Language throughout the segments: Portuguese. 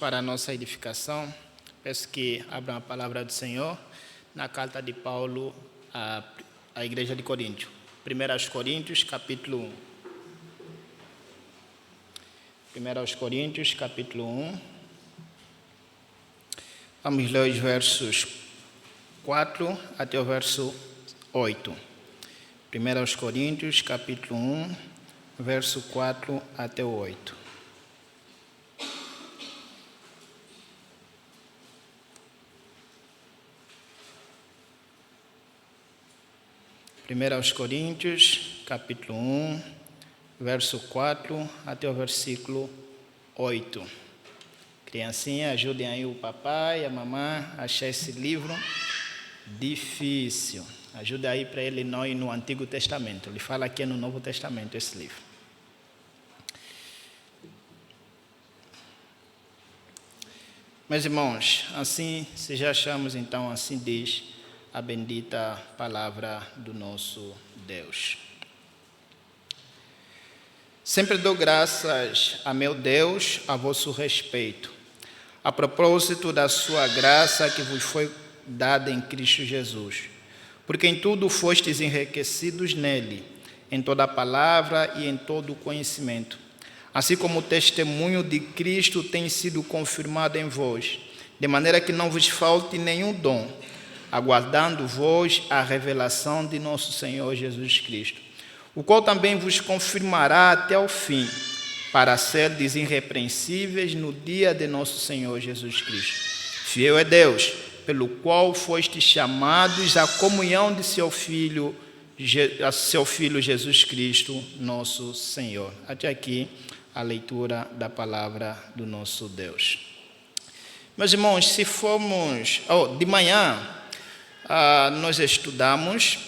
Para a nossa edificação, peço que abram a palavra do Senhor na carta de Paulo à igreja de Corinto. 1 Coríntios, capítulo 1. 1 Coríntios, capítulo 1. Vamos ler os versos 4 até o verso 8. 1 Coríntios, capítulo 1, verso 4 até o 8. 1 Coríntios, capítulo 1, verso 4 até o versículo 8. Criancinha, ajudem aí o papai e a mamãe a achar esse livro difícil. Ajuda aí para ele não ir no Antigo Testamento. Ele fala aqui no Novo Testamento esse livro. Meus irmãos, assim, se já achamos então, assim diz a bendita palavra do nosso Deus. Sempre dou graças a meu Deus a vosso respeito, a propósito da sua graça que vos foi dada em Cristo Jesus, porque em tudo fostes enriquecidos nele, em toda a palavra e em todo o conhecimento, assim como o testemunho de Cristo tem sido confirmado em vós, de maneira que não vos falte nenhum dom, aguardando-vos a revelação de nosso Senhor Jesus Cristo, o qual também vos confirmará até o fim, para serdes irrepreensíveis no dia de nosso Senhor Jesus Cristo. Fiel é Deus, pelo qual fostes chamados à comunhão de seu Filho Jesus Cristo, nosso Senhor. Até aqui a leitura da palavra do nosso Deus. Meus irmãos, se formos de manhã, nós estudamos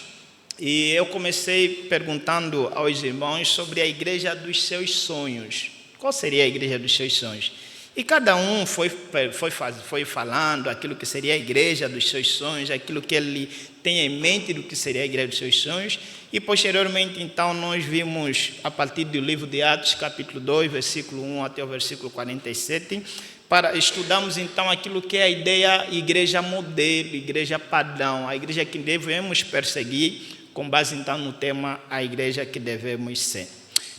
e eu comecei perguntando aos irmãos sobre a igreja dos seus sonhos. Qual seria a igreja dos seus sonhos? E cada um foi falando aquilo que seria a igreja dos seus sonhos, aquilo que ele tem em mente do que seria a igreja dos seus sonhos. E posteriormente, então, nós vimos, a partir do livro de Atos, capítulo 2, versículo 1 até o versículo 47, estudamos então aquilo que é a ideia igreja modelo, igreja padrão, a igreja que devemos perseguir, com base então no tema a igreja que devemos ser.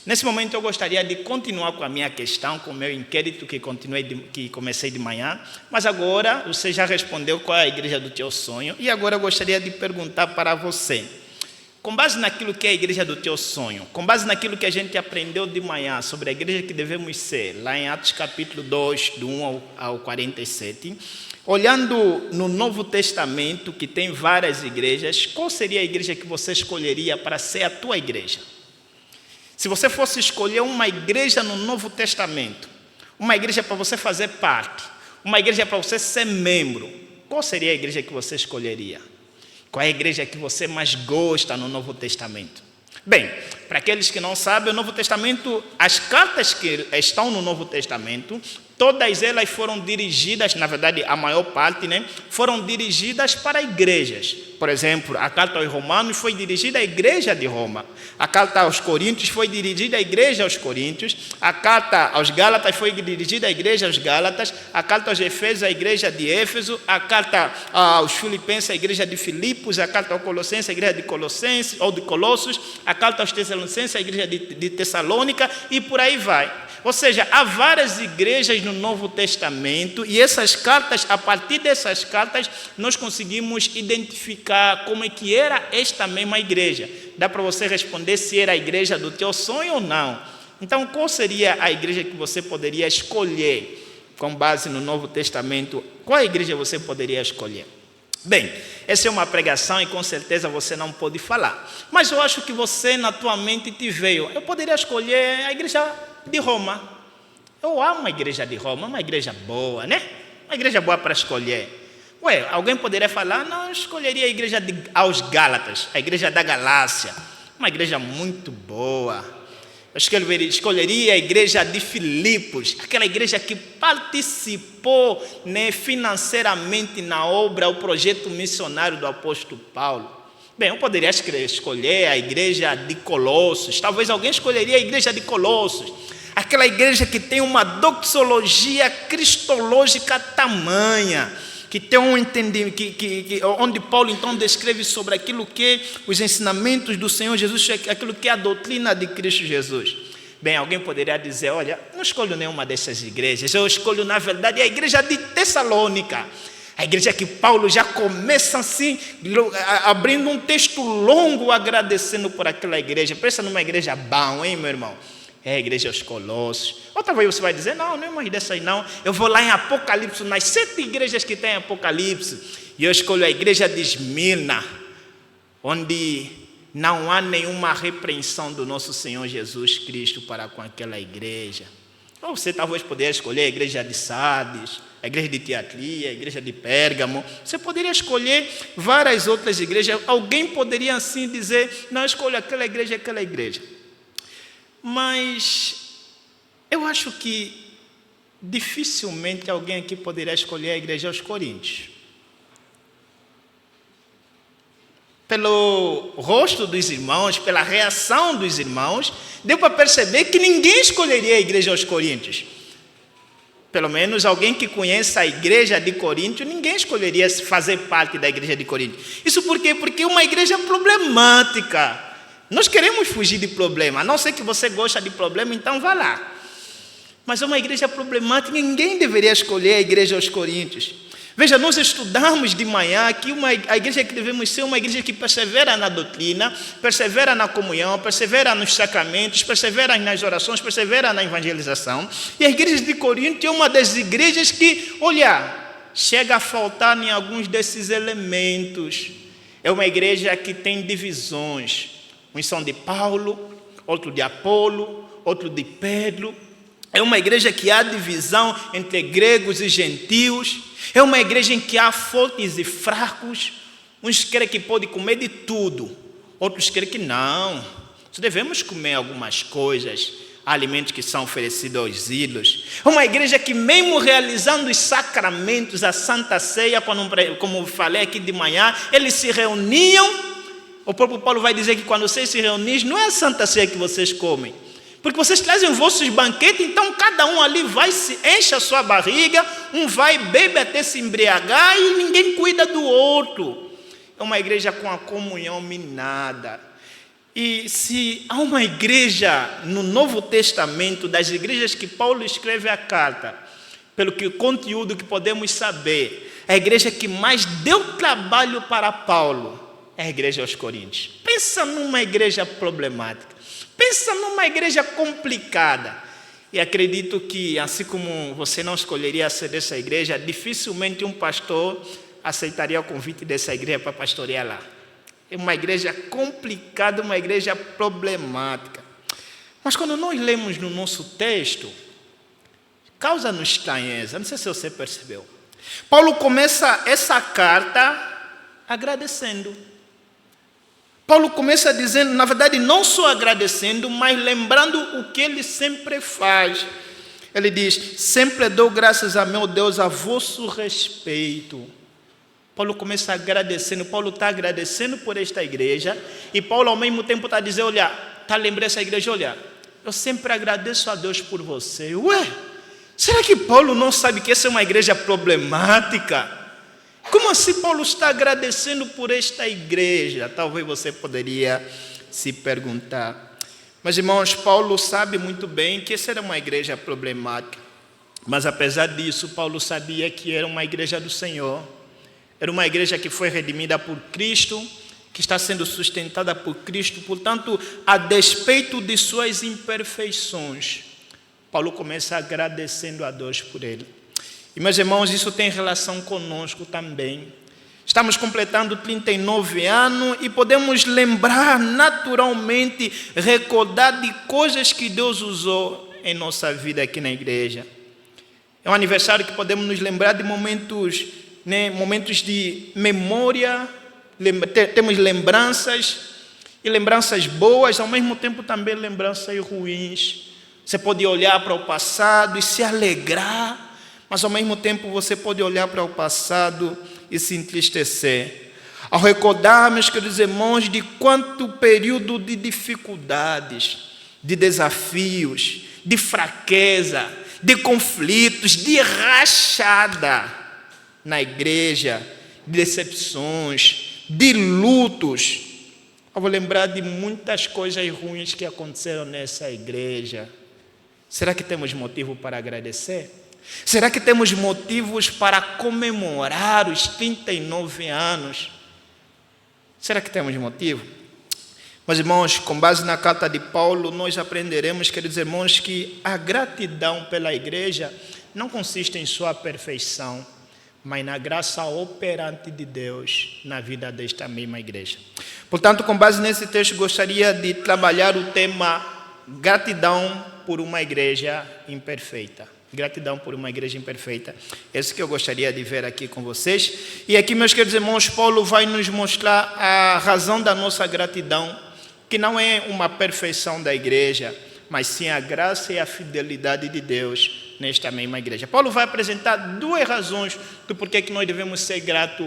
Nesse momento eu gostaria de continuar com a minha questão, com o meu inquérito que comecei de manhã, mas agora você já respondeu qual é a igreja do teu sonho, e agora eu gostaria de perguntar para você, com base naquilo que é a igreja do teu sonho, com base naquilo que a gente aprendeu de manhã sobre a igreja que devemos ser, lá em Atos capítulo 2, do 1 ao 47, olhando no Novo Testamento, que tem várias igrejas, qual seria a igreja que você escolheria para ser a tua igreja? Se você fosse escolher uma igreja no Novo Testamento, uma igreja para você fazer parte, uma igreja para você ser membro, qual seria a igreja que você escolheria? Qual é a igreja que você mais gosta no Novo Testamento? Bem, para aqueles que não sabem, o Novo Testamento, as cartas que estão no Novo Testamento, todas elas foram dirigidas, na verdade a maior parte, foram dirigidas para igrejas. Por exemplo, a carta aos Romanos foi dirigida à igreja de Roma. A carta aos Coríntios foi dirigida à igreja aos Coríntios. A carta aos Gálatas foi dirigida à igreja aos Gálatas. A carta aos Efésios à igreja de Éfeso. A carta aos Filipenses à igreja de Filipos. A carta aos Colossenses à igreja de Colossenses ou de Colossos. A carta aos Tessalonicenses à igreja de Tessalônica e por aí vai. Ou seja, há várias igrejas no Novo Testamento e essas cartas, a partir dessas cartas, nós conseguimos identificar como é que era esta mesma igreja. Dá para você responder se era a igreja do teu sonho ou não. Então, qual seria a igreja que você poderia escolher com base no Novo Testamento? Qual igreja você poderia escolher? Bem, essa é uma pregação e com certeza você não pode falar. Mas eu acho que você na tua mente te veio. Eu poderia escolher a igreja de Roma. Eu amo a igreja de Roma, uma igreja boa, Uma igreja boa para escolher. Alguém poderia falar, não, eu escolheria a igreja aos Gálatas, a igreja da Galácia, uma igreja muito boa. Eu escolheria a igreja de Filipos, aquela igreja que participou financeiramente na obra, o projeto missionário do apóstolo Paulo. Bem, eu poderia escolher a igreja de Colossos, talvez alguém escolheria a igreja de Colossos. Aquela igreja que tem uma doxologia cristológica tamanha, que tem um entendimento, onde Paulo então descreve sobre aquilo que os ensinamentos do Senhor Jesus, aquilo que é a doutrina de Cristo Jesus. Bem, alguém poderia dizer, olha, não escolho nenhuma dessas igrejas, eu escolho na verdade a igreja de Tessalônica, a igreja que Paulo já começa assim, abrindo um texto longo, agradecendo por aquela igreja. Pensa numa igreja bom, hein, meu irmão? É a igreja aos Colossos. Outra vez você vai dizer, não é mais dessa aí não. Eu vou lá em Apocalipse, nas 7 igrejas que tem em Apocalipse, e eu escolho a igreja de Esmirna, onde não há nenhuma repreensão do nosso Senhor Jesus Cristo para com aquela igreja. Ou você talvez poderia escolher a igreja de Sardes, a igreja de Tiatira, a igreja de Pérgamo. Você poderia escolher várias outras igrejas. Alguém poderia assim dizer, não, eu escolho aquela igreja, aquela igreja. Mas eu acho que dificilmente alguém aqui poderia escolher a igreja aos Coríntios. Pelo rosto dos irmãos, pela reação dos irmãos, deu para perceber que ninguém escolheria a igreja aos Coríntios. Pelo menos alguém que conheça a igreja de Corinto, ninguém escolheria fazer parte da igreja de Corinto. Isso por quê? Porque é uma igreja problemática. Nós queremos fugir de problema, a não ser que você gosta de problema, então vá lá. Mas é uma igreja problemática, ninguém deveria escolher a igreja aos Coríntios. Veja, nós estudamos de manhã que a igreja que devemos ser uma igreja que persevera na doutrina, persevera na comunhão, persevera nos sacramentos, persevera nas orações, persevera na evangelização. E a igreja de Corinto é uma das igrejas que, olha, chega a faltar em alguns desses elementos. É uma igreja que tem divisões. Uns são de Paulo, outro de Apolo, outro de Pedro. É uma igreja que há divisão entre gregos e gentios. É uma igreja em que há fortes e fracos. Uns querem que pode comer de tudo, outros querem que não. Nós devemos comer algumas coisas, alimentos que são oferecidos aos ídolos. É uma igreja que mesmo realizando os sacramentos, a Santa Ceia, como falei aqui de manhã, eles se reuniam. O próprio Paulo vai dizer que quando vocês se reunirem, não é a Santa Ceia que vocês comem, porque vocês trazem os vossos banquetes, então cada um ali vai, se enche a sua barriga, um vai, bebe até se embriagar e ninguém cuida do outro. É uma igreja com a comunhão minada. E se há uma igreja no Novo Testamento, das igrejas que Paulo escreve a carta, pelo que o conteúdo que podemos saber, a igreja que mais deu trabalho para Paulo é a igreja aos Coríntios. Pensa numa igreja problemática. Pensa numa igreja complicada. E acredito que, assim como você não escolheria ser dessa igreja, dificilmente um pastor aceitaria o convite dessa igreja para pastorear lá. É uma igreja complicada, uma igreja problemática. Mas quando nós lemos no nosso texto, causa-nos estranheza. Não sei se você percebeu. Paulo começa essa carta agradecendo. Paulo começa dizendo, na verdade, não só agradecendo, mas lembrando o que ele sempre faz. Ele diz, sempre dou graças a meu Deus a vosso respeito. Paulo começa agradecendo, Paulo está agradecendo por esta igreja, e Paulo ao mesmo tempo está dizendo, olha, está lembrando essa igreja, olha, eu sempre agradeço a Deus por você. Ué, será que Paulo não sabe que essa é uma igreja problemática? Como assim Paulo está agradecendo por esta igreja? Talvez você poderia se perguntar. Mas, irmãos, Paulo sabe muito bem que essa era uma igreja problemática. Mas, apesar disso, Paulo sabia que era uma igreja do Senhor. Era uma igreja que foi redimida por Cristo, que está sendo sustentada por Cristo. Portanto, a despeito de suas imperfeições, Paulo começa agradecendo a Deus por ele. E, meus irmãos, isso tem relação conosco também. Estamos completando 39 anos e podemos lembrar naturalmente, recordar de coisas que Deus usou em nossa vida aqui na igreja. É um aniversário que podemos nos lembrar de momentos, momentos de memória, temos lembranças, e lembranças boas, ao mesmo tempo também lembranças ruins. Você pode olhar para o passado e se alegrar, mas ao mesmo tempo você pode olhar para o passado e se entristecer. Ao recordar, meus queridos irmãos, de quanto período de dificuldades, de desafios, de fraqueza, de conflitos, de rachada na igreja, de decepções, de lutos. Eu vou lembrar de muitas coisas ruins que aconteceram nessa igreja. Será que temos motivo para agradecer? Será que temos motivos para comemorar os 39 anos? Será que temos motivo? Meus irmãos, com base na carta de Paulo, nós aprenderemos, queridos irmãos, que a gratidão pela igreja não consiste em sua perfeição, mas na graça operante de Deus na vida desta mesma igreja. Portanto, com base nesse texto, gostaria de trabalhar o tema gratidão por uma igreja imperfeita. Gratidão por uma igreja imperfeita. Esse que eu gostaria de ver aqui com vocês. E aqui, meus queridos irmãos, Paulo vai nos mostrar a razão da nossa gratidão, que não é uma perfeição da igreja, mas sim a graça e a fidelidade de Deus nesta mesma igreja. Paulo vai apresentar duas razões do porquê que nós devemos ser gratos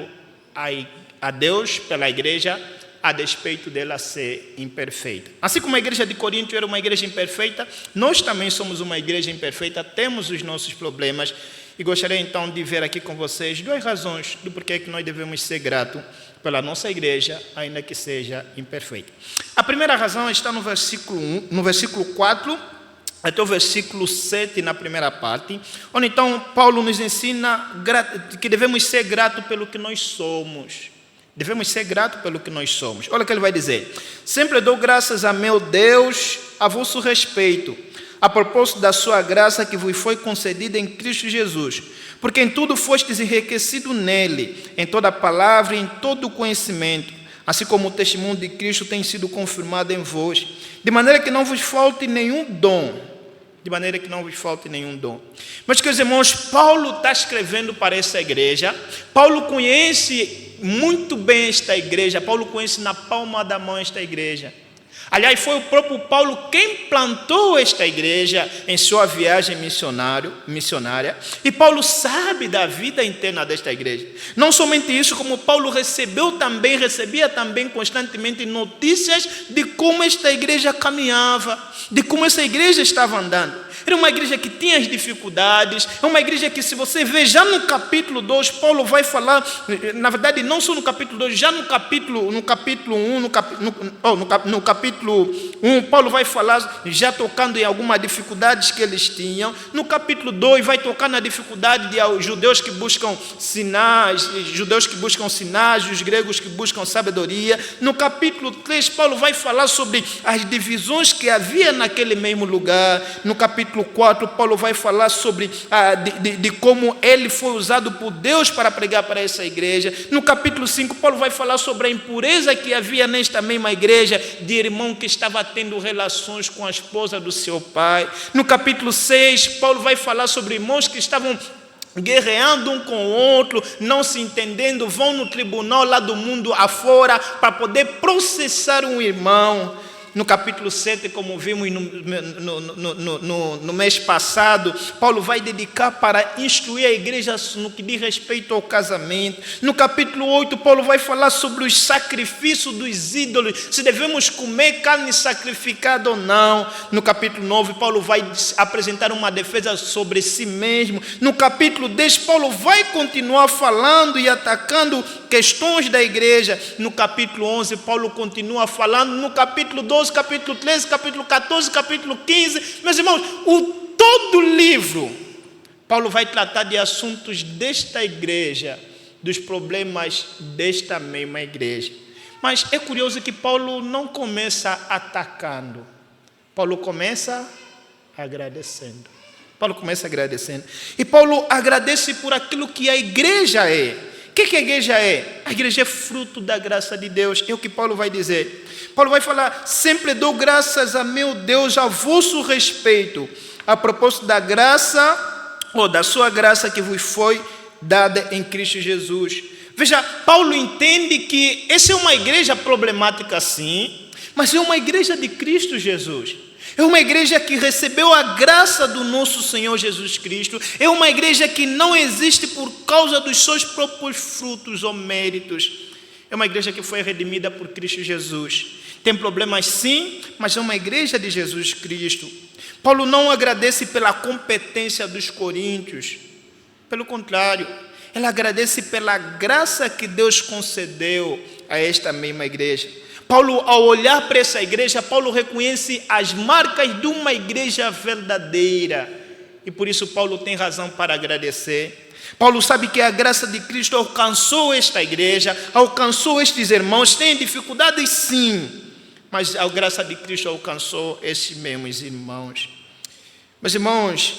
a Deus pela igreja, a despeito dela ser imperfeita. Assim como a igreja de Corinto era uma igreja imperfeita, nós também somos uma igreja imperfeita, temos os nossos problemas, e gostaria então de ver aqui com vocês duas razões do porquê que nós devemos ser gratos pela nossa igreja, ainda que seja imperfeita. A primeira razão está no versículo 4, até o versículo 7, na primeira parte, onde então Paulo nos ensina que devemos ser gratos pelo que nós somos. Devemos ser gratos pelo que nós somos. Olha o que ele vai dizer. Sempre dou graças a meu Deus a vosso respeito, a propósito da sua graça que vos foi concedida em Cristo Jesus, porque em tudo fostes enriquecido nele, em toda palavra e em todo conhecimento, assim como o testemunho de Cristo tem sido confirmado em vós, de maneira que não vos falte nenhum dom. De maneira que não vos falte nenhum dom. Mas, queridos irmãos, Paulo está escrevendo para essa igreja. Paulo conhece muito bem esta igreja. Paulo conhece na palma da mão esta igreja. Aliás, foi o próprio Paulo quem plantou esta igreja em sua viagem missionária. E Paulo sabe da vida interna desta igreja. Não somente isso, como Paulo recebia também constantemente notícias de como esta igreja caminhava, de como essa igreja estava andando. Era uma igreja que tinha as dificuldades, é uma igreja que, se você ver já no capítulo 2, Paulo vai falar, na verdade não só no capítulo 2, já no capítulo 1, Paulo vai falar, já tocando em algumas dificuldades que eles tinham. No capítulo 2 vai tocar na dificuldade de judeus que buscam sinais, os gregos que buscam sabedoria. No capítulo 3, Paulo vai falar sobre as divisões que havia naquele mesmo lugar. No capítulo 4, Paulo vai falar sobre de como ele foi usado por Deus para pregar para essa igreja. No capítulo 5, Paulo vai falar sobre a impureza que havia nesta mesma igreja, de irmão que estava tendo relações com a esposa do seu pai. No capítulo 6, Paulo vai falar sobre irmãos que estavam guerreando um com o outro, não se entendendo, vão no tribunal lá do mundo afora para poder processar um irmão. No capítulo 7, como vimos no mês passado, Paulo vai dedicar para instruir a igreja no que diz respeito ao casamento. No capítulo 8, Paulo vai falar sobre os sacrifícios dos ídolos, se devemos comer carne sacrificada ou não. No capítulo 9, Paulo vai apresentar uma defesa sobre si mesmo. No capítulo 10, Paulo vai continuar falando e atacando questões da igreja. No capítulo 11, Paulo continua falando. No capítulo 12, capítulo 13, capítulo 14, capítulo 15, meus irmãos, todo o livro, Paulo vai tratar de assuntos desta igreja, dos problemas desta mesma igreja. Mas é curioso que Paulo não começa atacando, Paulo começa agradecendo. E Paulo agradece por aquilo que a igreja é. O que a igreja é? A igreja é fruto da graça de Deus. É o que Paulo vai dizer. Paulo vai falar: sempre dou graças a meu Deus a vosso respeito, a propósito da graça, ou da sua graça que vos foi dada em Cristo Jesus. Veja, Paulo entende que essa é uma igreja problemática sim, mas é uma igreja de Cristo Jesus. É uma igreja que recebeu a graça do nosso Senhor Jesus Cristo. É uma igreja que não existe por causa dos seus próprios frutos ou méritos. É uma igreja que foi redimida por Cristo Jesus. Tem problemas sim, mas é uma igreja de Jesus Cristo. Paulo não agradece pela competência dos coríntios. Pelo contrário, ele agradece pela graça que Deus concedeu a esta mesma igreja. Paulo, ao olhar para essa igreja, Paulo reconhece as marcas de uma igreja verdadeira. E por isso Paulo tem razão para agradecer. Paulo sabe que a graça de Cristo alcançou esta igreja, alcançou estes irmãos. Tem dificuldades, sim, mas a graça de Cristo alcançou esses mesmos irmãos. Meus irmãos,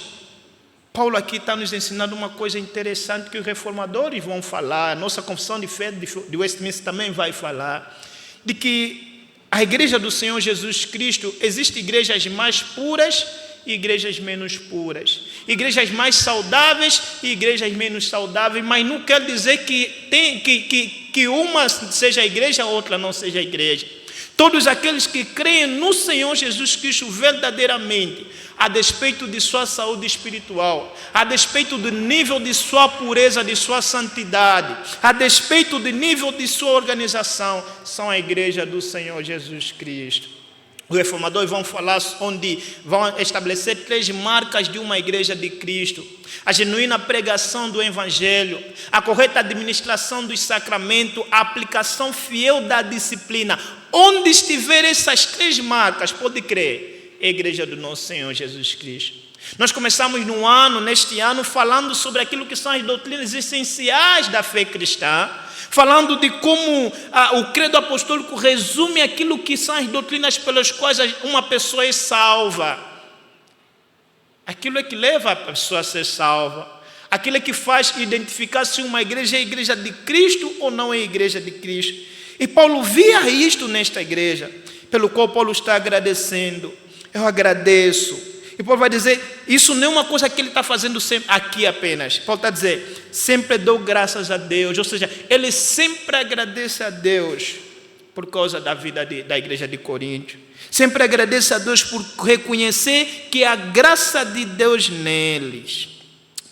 Paulo aqui está nos ensinando uma coisa interessante que os reformadores vão falar, a nossa confissão de fé de Westminster também vai falar, de que a igreja do Senhor Jesus Cristo, existem igrejas mais puras e igrejas menos puras, igrejas mais saudáveis e igrejas menos saudáveis, mas não quer dizer que uma seja a igreja, a outra não seja a igreja. Todos aqueles que creem no Senhor Jesus Cristo verdadeiramente, a despeito de sua saúde espiritual, a despeito do nível de sua pureza, de sua santidade, a despeito do nível de sua organização, são a igreja do Senhor Jesus Cristo. Os reformadores vão falar vão estabelecer 3 marcas de uma igreja de Cristo: a genuína pregação do Evangelho, a correta administração dos sacramentos, a aplicação fiel da disciplina. Onde estiver essas 3 marcas, pode crer, é a igreja do nosso Senhor Jesus Cristo. Nós começamos neste ano, falando sobre aquilo que são as doutrinas essenciais da fé cristã, falando de como o credo apostólico resume aquilo que são as doutrinas pelas quais uma pessoa é salva. Aquilo é que leva a pessoa a ser salva. Aquilo é que faz identificar se uma igreja é a igreja de Cristo ou não é a igreja de Cristo. E Paulo via isto nesta igreja, pelo qual Paulo está agradecendo. Eu agradeço. E Paulo vai dizer, isso não é uma coisa que ele está fazendo sempre aqui apenas. Paulo está dizendo, sempre dou graças a Deus. Ou seja, ele sempre agradece a Deus por causa da vida da igreja de Corinto. Sempre agradece a Deus por reconhecer que a graça de Deus neles.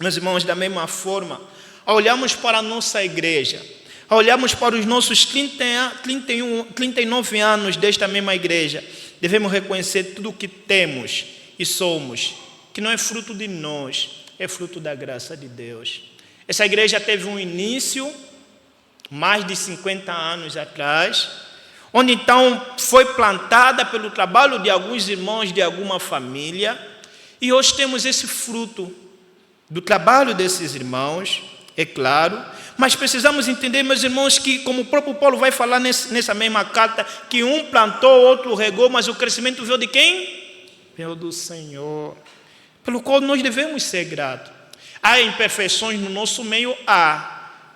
Meus irmãos, da mesma forma, ao olharmos para a nossa igreja, ao olharmos para os nossos 39 anos desta mesma igreja, devemos reconhecer tudo o que temos e somos, que não é fruto de nós, é fruto da graça de Deus. Essa igreja teve um início, mais de 50 anos atrás, onde então foi plantada pelo trabalho de alguns irmãos de alguma família, e hoje temos esse fruto do trabalho desses irmãos, é claro, mas precisamos entender, meus irmãos, que como o próprio Paulo vai falar nessa mesma carta, que um plantou, outro regou, mas o crescimento veio de quem? Veio do Senhor, pelo qual nós devemos ser gratos. Há imperfeições no nosso meio?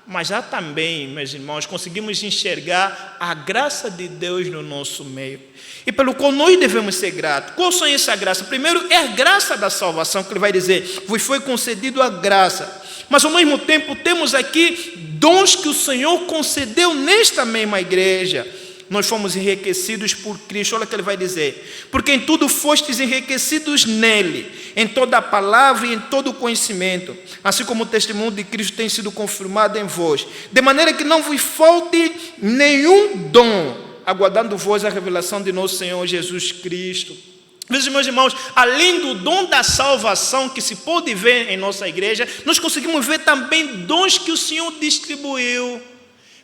Mas há também, meus irmãos, conseguimos enxergar a graça de Deus no nosso meio, e pelo qual nós devemos ser gratos. Qual são essa graça? Primeiro é a graça da salvação, que ele vai dizer, vos foi concedido a graça. Mas ao mesmo tempo temos aqui dons que o Senhor concedeu nesta mesma igreja. Nós fomos enriquecidos por Cristo. Olha o que ele vai dizer, porque em tudo fostes enriquecidos nele, em toda a palavra e em todo o conhecimento, assim como o testemunho de Cristo tem sido confirmado em vós, de maneira que não vos falte nenhum dom, aguardando vós a revelação de nosso Senhor Jesus Cristo. Meus irmãos, além do dom da salvação que se pode ver em nossa igreja, nós conseguimos ver também dons que o Senhor distribuiu.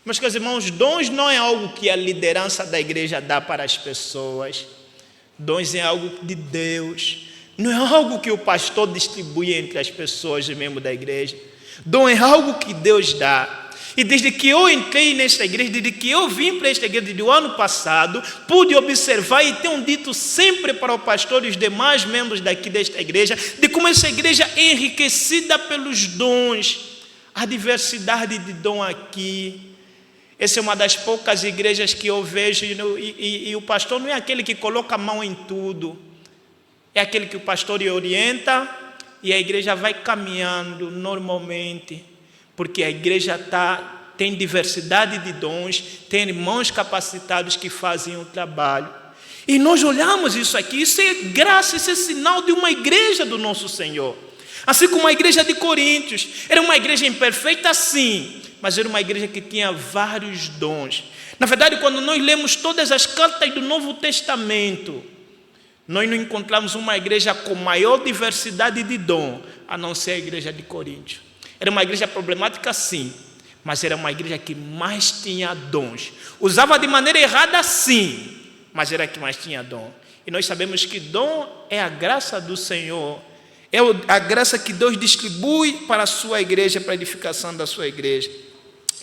Meus irmãos, dons não é algo que a liderança da igreja dá para as pessoas. Dons é algo de Deus. Não é algo que o pastor distribui entre as pessoas, os membros da igreja. Dom é algo que Deus dá. E desde que eu entrei nesta igreja, desde que eu vim para esta igreja do ano passado, pude observar e tenho dito sempre para o pastor e os demais membros daqui desta igreja, de como essa igreja é enriquecida pelos dons, a diversidade de dom aqui. Essa é uma das poucas igrejas que eu vejo, e o pastor não é aquele que coloca a mão em tudo, é aquele que o pastor orienta e a igreja vai caminhando normalmente, porque a igreja tem diversidade de dons, tem irmãos capacitados que fazem o trabalho. E nós olhamos isso aqui, isso é graça, isso é sinal de uma igreja do nosso Senhor. Assim como a igreja de Coríntios, era uma igreja imperfeita, sim, mas era uma igreja que tinha vários dons. Na verdade, quando nós lemos todas as cartas do Novo Testamento, Nós não encontramos uma igreja com maior diversidade de dom, a não ser a igreja de Corinto. Era uma igreja problemática, sim, mas era uma igreja que mais tinha dons. Usava de maneira errada, sim, mas era a que mais tinha dom. E nós sabemos que dom é a graça do Senhor, é a graça que Deus distribui para a sua igreja, para a edificação da sua igreja.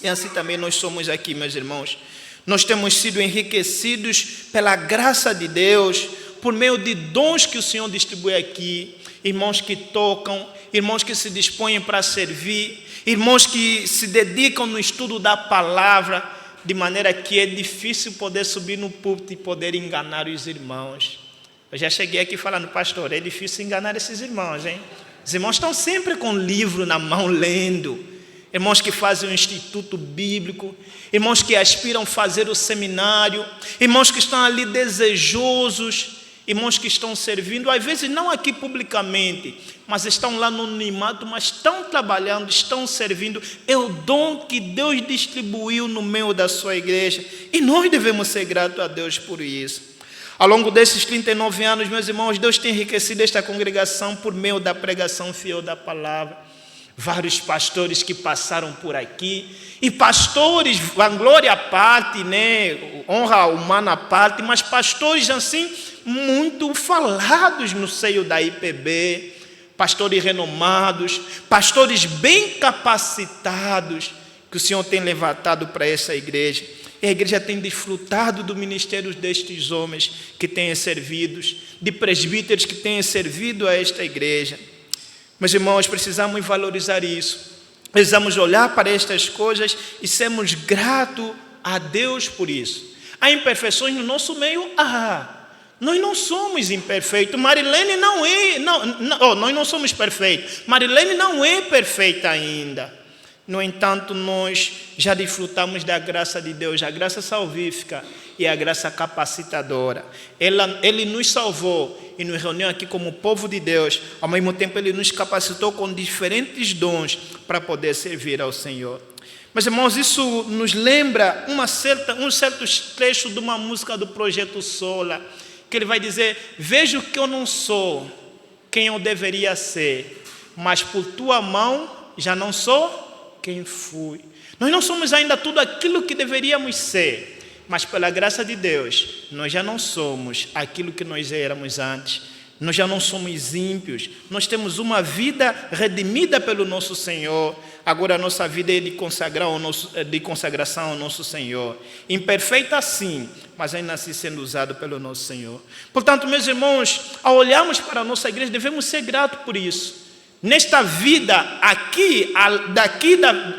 E assim também nós somos aqui, meus irmãos. Nós temos sido enriquecidos pela graça de Deus, por meio de dons que o Senhor distribui aqui. Irmãos que tocam, irmãos que se dispõem para servir, irmãos que se dedicam no estudo da palavra, de maneira que é difícil poder subir no púlpito e poder enganar os irmãos. Eu já cheguei aqui falando, pastor, é difícil enganar esses irmãos, hein? Os irmãos estão sempre com o livro na mão, lendo. Irmãos que fazem o instituto bíblico, irmãos que aspiram a fazer o seminário, irmãos que estão ali desejosos, irmãos que estão servindo, às vezes não aqui publicamente, mas estão lá no anonimato, mas estão trabalhando, estão servindo. É o dom que Deus distribuiu no meio da sua igreja, e nós devemos ser gratos a Deus por isso. Ao longo desses 39 anos, meus irmãos, Deus tem enriquecido esta congregação por meio da pregação fiel da palavra. Vários pastores que passaram por aqui, e pastores, vanglória à parte, né? Honra humana à parte, mas pastores assim, muito falados no seio da IPB, pastores renomados, pastores bem capacitados, que o Senhor tem levantado para essa igreja. E a igreja tem desfrutado do ministério destes homens que têm servido, de presbíteros que têm servido a esta igreja. Meus irmãos, precisamos valorizar isso, precisamos olhar para estas coisas e sermos gratos a Deus por isso. Há imperfeições no nosso meio? Nós não somos imperfeitos. Marilene não é, nós não somos perfeitos. Marilene não é perfeita ainda. No entanto, nós já desfrutamos da graça de Deus, a graça salvífica e a graça capacitadora. Ele nos salvou e nos reuniu aqui como povo de Deus. Ao mesmo tempo, Ele nos capacitou com diferentes dons para poder servir ao Senhor. Mas, irmãos, isso nos lembra um certo trecho de uma música do Projeto Sola, que ele vai dizer: vejo que eu não sou quem eu deveria ser, mas por tua mão já não sou quem fui. Nós não somos ainda tudo aquilo que deveríamos ser, mas pela graça de Deus, nós já não somos aquilo que nós éramos antes. Nós já não somos ímpios, nós temos uma vida redimida pelo nosso Senhor. Agora a nossa vida é de consagração ao nosso Senhor. Imperfeita sim, mas ainda assim sendo usado pelo nosso Senhor. Portanto, meus irmãos, ao olharmos para a nossa igreja, devemos ser gratos por isso. Nesta vida aqui,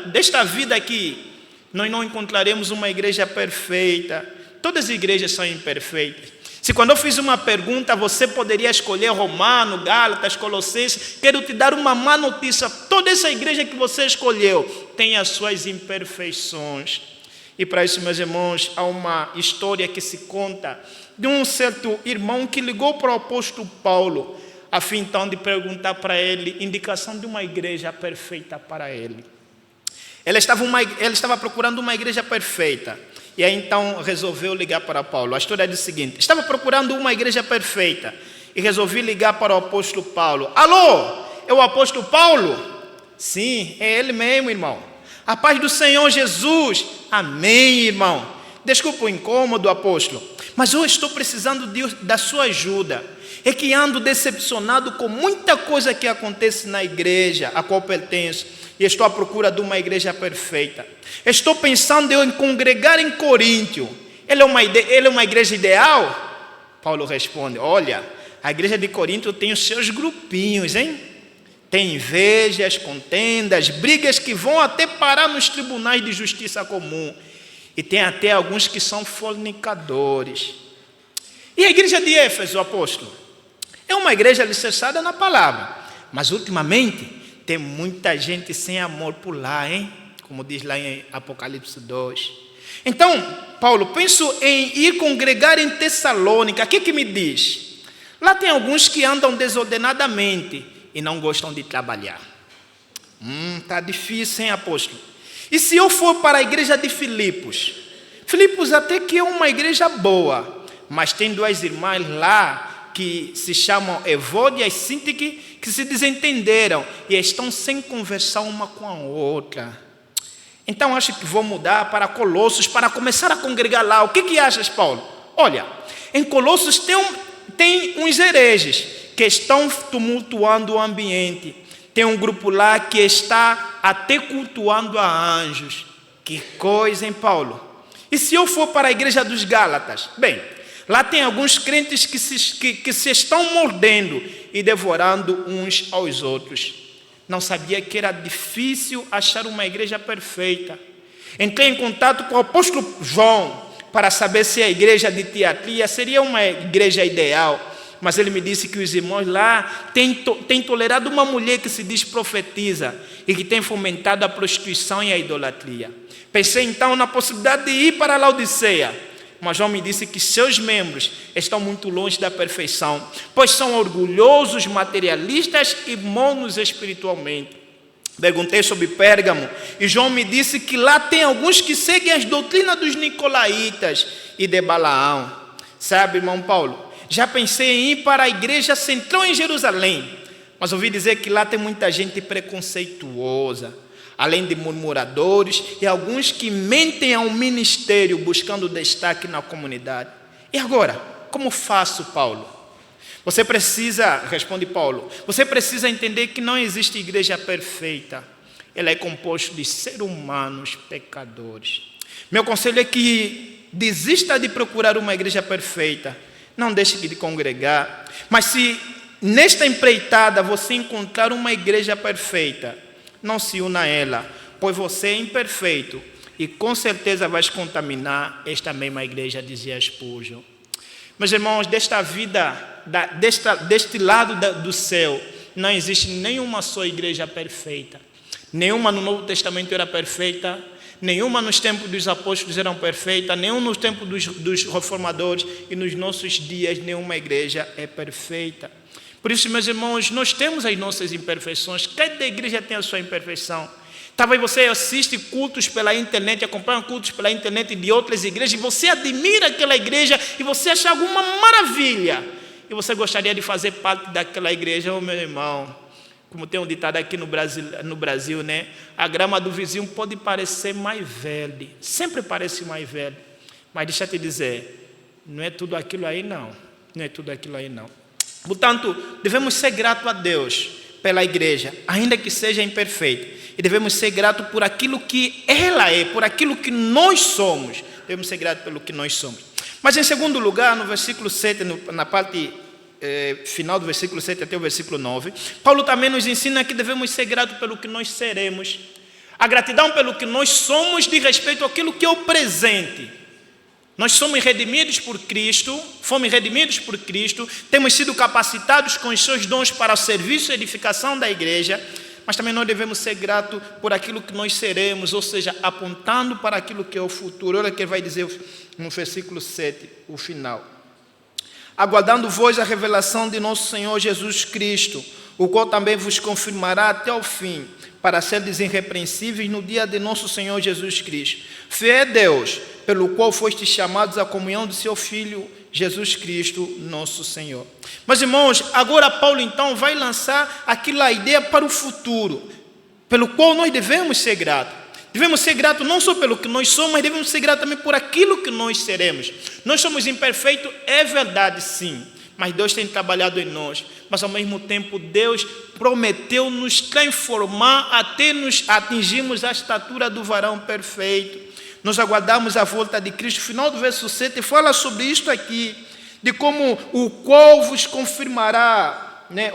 desta vida aqui, nós não encontraremos uma igreja perfeita. Todas as igrejas são imperfeitas. Se quando eu fiz uma pergunta, você poderia escolher Romano, Gálatas, Colossenses, quero te dar uma má notícia. Toda essa igreja que você escolheu tem as suas imperfeições. E para isso, meus irmãos, há uma história que se conta de um certo irmão que ligou para o apóstolo Paulo, a fim então de perguntar para ele indicação de uma igreja perfeita para ele. Ele estava procurando uma igreja perfeita. E aí então resolveu ligar para Paulo. A história é o seguinte: estava procurando uma igreja perfeita e resolvi ligar para o apóstolo Paulo. Alô, é o apóstolo Paulo? Sim, é ele mesmo, irmão. A paz do Senhor Jesus. Amém, irmão. Desculpa o incômodo, apóstolo, mas eu estou precisando da sua ajuda. É que ando decepcionado com muita coisa que acontece na igreja a qual pertenço, e estou à procura de uma igreja perfeita. Estou pensando em congregar em Coríntio. Ele é uma igreja ideal? Paulo responde: olha, a igreja de Coríntio tem os seus grupinhos, hein? Tem invejas, contendas, brigas que vão até parar nos tribunais de justiça comum. E tem até alguns que são fornicadores. E a igreja de Éfeso, apóstolo? É uma igreja alicerçada na palavra, mas ultimamente tem muita gente sem amor por lá, hein? Como diz lá em Apocalipse 2. Então, Paulo, penso em ir congregar em Tessalônica. O que me diz? Lá tem alguns que andam desordenadamente e não gostam de trabalhar. Tá difícil, hein, apóstolo? E se eu for para a igreja de Filipos? Filipos até que é uma igreja boa, mas tem duas irmãs lá que se chamam Evódia e Sintique, que se desentenderam e estão sem conversar uma com a outra. Então acho que vou mudar para Colossos para começar a congregar lá. O que achas, Paulo? Olha, em Colossos tem uns hereges que estão tumultuando o ambiente. Tem um grupo lá que está até cultuando a anjos. Que coisa, hein, Paulo? E se eu for para a igreja dos Gálatas? Bem, lá tem alguns crentes que se estão mordendo e devorando uns aos outros. Não sabia que era difícil achar uma igreja perfeita. Entrei em contato com o apóstolo João para saber se a igreja de Tiatira seria uma igreja ideal. Mas ele me disse que os irmãos lá têm tolerado uma mulher que se diz profetiza e que tem fomentado a prostituição e a idolatria. Pensei então na possibilidade de ir para Laodiceia, mas João me disse que seus membros estão muito longe da perfeição, pois são orgulhosos, materialistas e monos espiritualmente. Perguntei sobre Pérgamo e João me disse que lá tem alguns que seguem as doutrinas dos nicolaítas e de Balaão. Sabe, irmão Paulo, já pensei em ir para a igreja central em Jerusalém, mas ouvi dizer que lá tem muita gente preconceituosa, além de murmuradores e alguns que mentem ao ministério buscando destaque na comunidade. E agora, como faço, Paulo? Você precisa, responde Paulo, você precisa entender que não existe igreja perfeita. Ela é composta de seres humanos pecadores. Meu conselho é que desista de procurar uma igreja perfeita. Não deixe de congregar. Mas se nesta empreitada você encontrar uma igreja perfeita, não se una a ela, pois você é imperfeito e com certeza vai contaminar esta mesma igreja, dizia Spurgeon. Meus irmãos, desta vida, deste lado do céu, não existe nenhuma só igreja perfeita. Nenhuma no Novo Testamento era perfeita, nenhuma nos tempos dos apóstolos era perfeita, nenhuma nos tempos dos reformadores e nos nossos dias nenhuma igreja é perfeita. Por isso, meus irmãos, nós temos as nossas imperfeições, cada igreja tem a sua imperfeição. Talvez você assiste cultos pela internet, acompanha cultos pela internet de outras igrejas, e você admira aquela igreja e você acha alguma maravilha. E você gostaria de fazer parte daquela igreja, meu irmão. Como tem um ditado aqui no Brasil, né? A grama do vizinho pode parecer mais verde, sempre parece mais verde. Mas deixa eu te dizer, não é tudo aquilo aí não. Não é tudo aquilo aí não. Portanto, devemos ser gratos a Deus pela igreja, ainda que seja imperfeita. E devemos ser gratos por aquilo que ela é, por aquilo que nós somos. Devemos ser gratos pelo que nós somos. Mas em segundo lugar, no versículo 7, na parte final do versículo 7 até o versículo 9, Paulo também nos ensina que devemos ser gratos pelo que nós seremos. A gratidão pelo que nós somos diz respeito àquilo que é o presente. Nós somos redimidos por Cristo, fomos redimidos por Cristo, temos sido capacitados com os seus dons para o serviço e edificação da igreja, mas também nós devemos ser gratos por aquilo que nós seremos, ou seja, apontando para aquilo que é o futuro. Olha o que ele vai dizer no versículo 7, o final. Aguardando vós a revelação de nosso Senhor Jesus Cristo, o qual também vos confirmará até o fim, para seres irrepreensíveis no dia de nosso Senhor Jesus Cristo. Fé é Deus, pelo qual fostes chamados à comunhão do seu Filho, Jesus Cristo, nosso Senhor. Mas, irmãos, agora Paulo, então, vai lançar aquela ideia para o futuro, pelo qual nós devemos ser gratos. Devemos ser gratos não só pelo que nós somos, mas devemos ser gratos também por aquilo que nós seremos. Nós somos imperfeitos, é verdade, sim, mas Deus tem trabalhado em nós. Mas, ao mesmo tempo, Deus prometeu nos transformar até nos atingirmos a estatura do varão perfeito. Nós aguardamos a volta de Cristo. O final do verso 7 fala sobre isto aqui, de como o qual vos confirmará, né?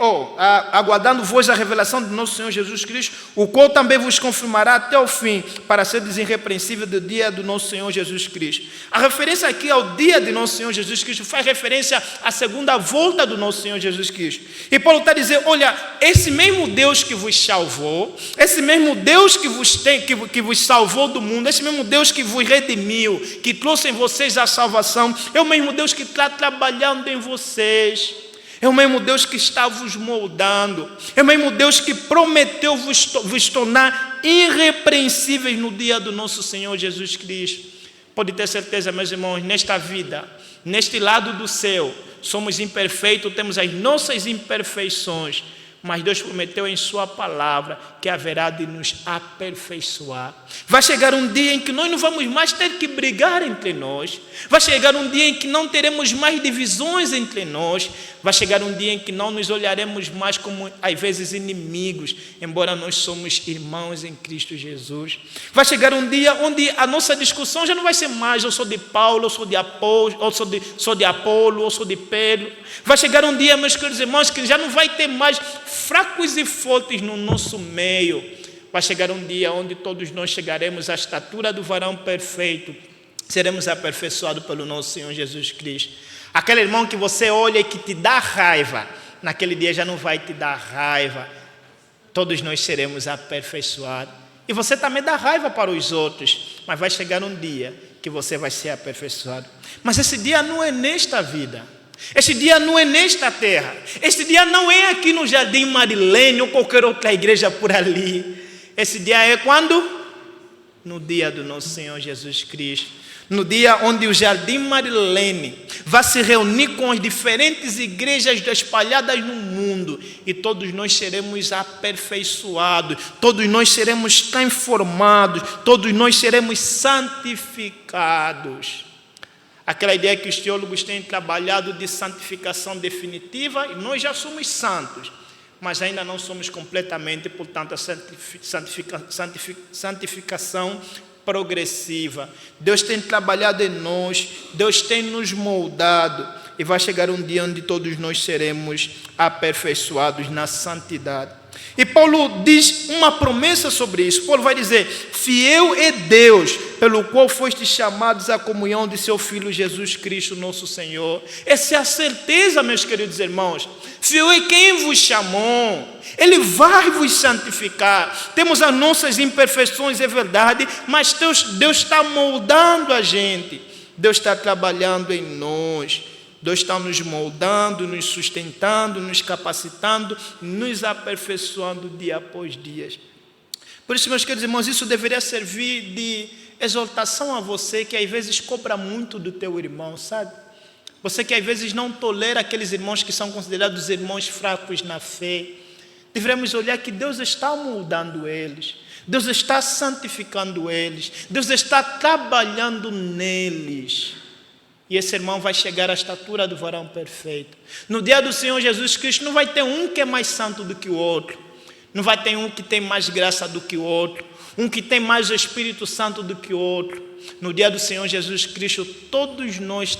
Aguardando vós a revelação de nosso Senhor Jesus Cristo, o qual também vos confirmará até o fim, para seres irrepreensíveis do dia do nosso Senhor Jesus Cristo. A referência aqui ao dia de nosso Senhor Jesus Cristo faz referência à segunda volta do nosso Senhor Jesus Cristo. E Paulo está dizendo, olha, esse mesmo Deus que vos salvou, esse mesmo Deus que vos salvou do mundo, esse mesmo Deus que vos redimiu, que trouxe em vocês a salvação, é o mesmo Deus que está trabalhando em vocês. É o mesmo Deus que está vos moldando. É o mesmo Deus que prometeu vos tornar irrepreensíveis no dia do nosso Senhor Jesus Cristo. Pode ter certeza, meus irmãos, nesta vida, neste lado do céu, somos imperfeitos, temos as nossas imperfeições, mas Deus prometeu em sua palavra que haverá de nos aperfeiçoar. Vai chegar um dia em que nós não vamos mais ter que brigar entre nós. Vai chegar um dia em que não teremos mais divisões entre nós. Vai chegar um dia em que não nos olharemos mais como, às vezes, inimigos, embora nós somos irmãos em Cristo Jesus. Vai chegar um dia onde a nossa discussão já não vai ser mais eu sou de Paulo, eu sou de Apolo, ou sou de Apolo, ou sou de Pedro. Vai chegar um dia, meus queridos irmãos, que já não vai ter mais fracos e fortes no nosso meio. Vai chegar um dia onde todos nós chegaremos à estatura do varão perfeito, seremos aperfeiçoados pelo nosso Senhor Jesus Cristo. Aquele irmão que você olha e que te dá raiva, naquele dia já não vai te dar raiva. Todos nós seremos aperfeiçoados. E você também dá raiva para os outros, mas vai chegar um dia que você vai ser aperfeiçoado. Mas esse dia não é nesta vida. Este dia não é nesta terra. Este dia não é aqui no Jardim Marilene ou qualquer outra igreja por ali. Esse dia é quando? No dia do nosso Senhor Jesus Cristo. No dia onde o Jardim Marilene vai se reunir com as diferentes igrejas espalhadas no mundo. E todos nós seremos aperfeiçoados. Todos nós seremos transformados. Todos nós seremos santificados. Aquela ideia que os teólogos têm trabalhado de santificação definitiva, e nós já somos santos, mas ainda não somos completamente, portanto, a santificação progressiva. Deus tem trabalhado em nós, Deus tem nos moldado, e vai chegar um dia onde todos nós seremos aperfeiçoados na santidade. E Paulo diz uma promessa sobre isso. Paulo vai dizer: fiel é Deus, pelo qual fostes chamados à comunhão de seu Filho Jesus Cristo, nosso Senhor. Essa é a certeza, meus queridos irmãos. Fiel é quem vos chamou. Ele vai vos santificar. Temos as nossas imperfeições, é verdade, mas Deus está moldando a gente. Deus está trabalhando em nós. Deus está nos moldando, nos sustentando, nos capacitando, nos aperfeiçoando dia após dia. Por isso, meus queridos irmãos, isso deveria servir de exortação a você que às vezes cobra muito do teu irmão, sabe? Você que às vezes não tolera aqueles irmãos que são considerados irmãos fracos na fé. Devemos olhar que Deus está moldando eles. Deus está santificando eles. Deus está trabalhando neles. E esse irmão vai chegar à estatura do varão perfeito. No dia do Senhor Jesus Cristo não vai ter um que é mais santo do que o outro. Não vai ter um que tem mais graça do que o outro. Um que tem mais o Espírito Santo do que o outro. No dia do Senhor Jesus Cristo, todos nós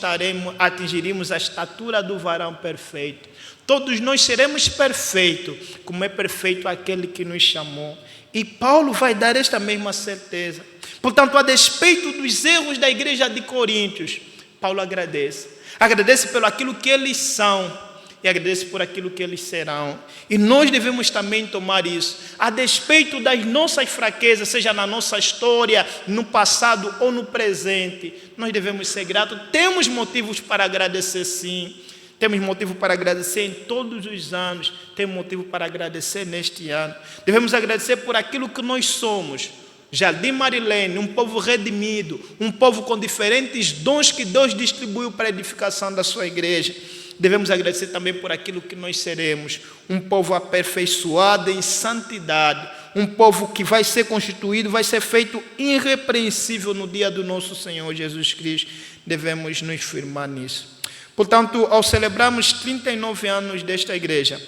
atingiremos a estatura do varão perfeito. Todos nós seremos perfeitos, como é perfeito aquele que nos chamou. E Paulo vai dar esta mesma certeza. Portanto, a despeito dos erros da igreja de Coríntios, Paulo agradece. Agradece pelo aquilo que eles são e agradece por aquilo que eles serão. E nós devemos também tomar isso. A despeito das nossas fraquezas, seja na nossa história, no passado ou no presente, nós devemos ser gratos. Temos motivos para agradecer, sim. Temos motivo para agradecer em todos os anos. Temos motivo para agradecer neste ano. Devemos agradecer por aquilo que nós somos. Jardim Marilene, um povo redimido, um povo com diferentes dons que Deus distribuiu para a edificação da sua igreja. Devemos agradecer também por aquilo que nós seremos, um povo aperfeiçoado em santidade, um povo que vai ser constituído, vai ser feito irrepreensível no dia do nosso Senhor Jesus Cristo. Devemos nos firmar nisso. Portanto, ao celebrarmos 39 anos desta igreja,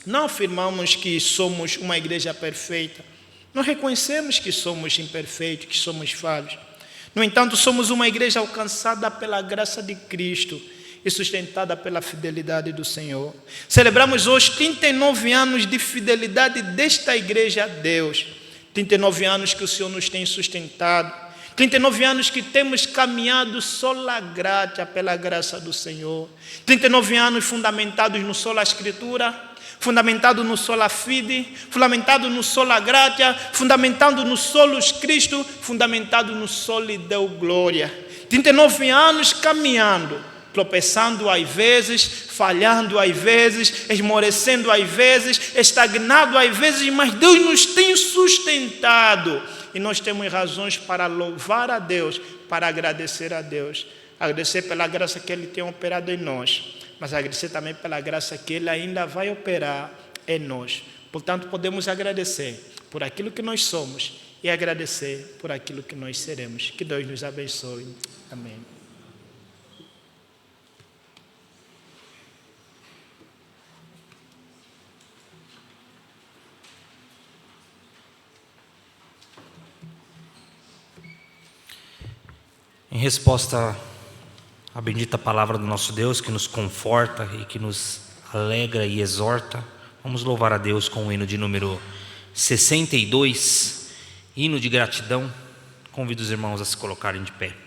não afirmamos que somos uma igreja perfeita. Nós reconhecemos que somos imperfeitos, que somos falhos. No entanto, somos uma igreja alcançada pela graça de Cristo e sustentada pela fidelidade do Senhor. Celebramos hoje 39 anos de fidelidade desta igreja a Deus. 39 anos que o Senhor nos tem sustentado. 39 anos que temos caminhado sola gratia pela graça do Senhor. 39 anos fundamentados no sola Escritura, fundamentado no sola fide, fundamentado no sola gratia, fundamentado no solus Cristo, fundamentado no soli Deo glória. 39 anos caminhando, tropeçando às vezes, falhando às vezes, esmorecendo às vezes, estagnado às vezes, mas Deus nos tem sustentado. E nós temos razões para louvar a Deus, para agradecer a Deus. Agradecer pela graça que Ele tem operado em nós. mas agradecer também pela graça que Ele ainda vai operar em nós. Portanto, podemos agradecer por aquilo que nós somos e agradecer por aquilo que nós seremos. Que Deus nos abençoe. Amém. Em resposta à bendita palavra do nosso Deus, que nos conforta e que nos alegra e exorta, vamos louvar a Deus com o hino de número 62, hino de gratidão. Convido os irmãos a se colocarem de pé.